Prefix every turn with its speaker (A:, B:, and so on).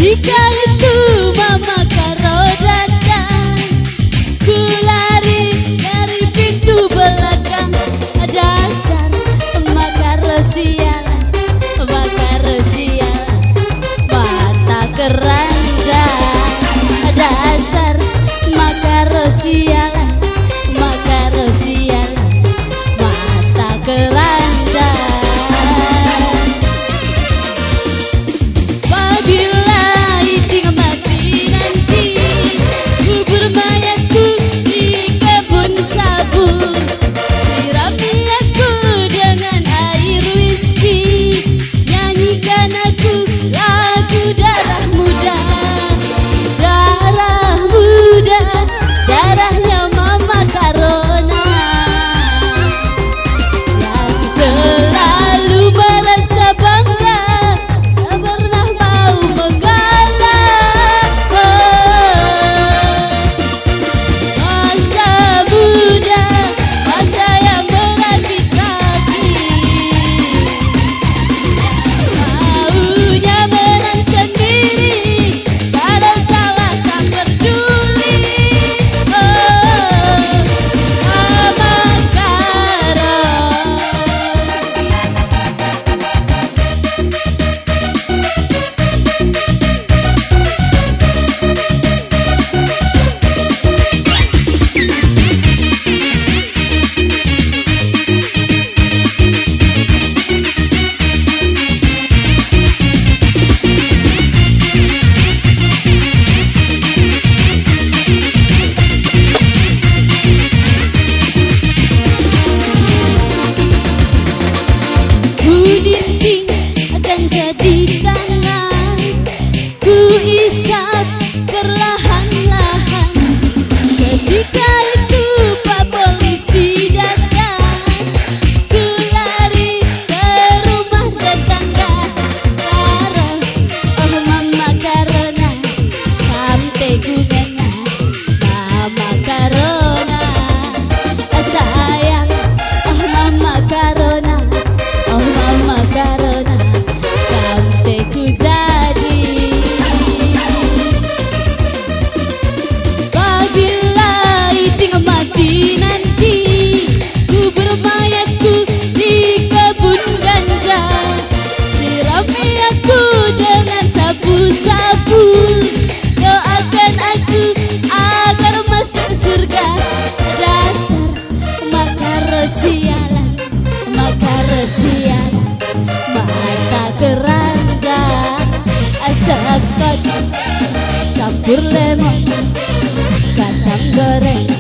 A: Ketika itu mama karo datang, ku lari dari pintu belakang. Dasar emak karo sialan, emak karo sialan, mata keranjang. Dasar emak karo sialan, emak karo sialan, mata keranjang. Bila iting mati nanti, kubur mayatku di kebun sabur. Sirami aku dengan air whisky, nyanyikan aku lagu darah muda. Darah muda, darahnya Mama Karona, yang selalu merasa bangga, tak pernah mau mengalah. Masa muda, masa yang merakit-rakit, maunya menang sendiri, kalau salah tak peduli. Mama Karo. Ku linting akan jadi tangan, ku isap perlahan-lahan. Ketika itu Pak Polisi datang, ku lari ke rumah tetangga. Karo, oh Mama Karona, sampai gunanya Mama Karona. Sayang, oh Mama Karona, oh Mama Karona, sampai ku jadi. Bila iting mati nanti, kubur mayatku di kebun ganja. Sirami aku dengan sapu-sapu, doakan aku agar masuk surga. Dasar emak karo sialan, emak karo sialan, mata keranjang. Asap campur lemon, kacang goreng,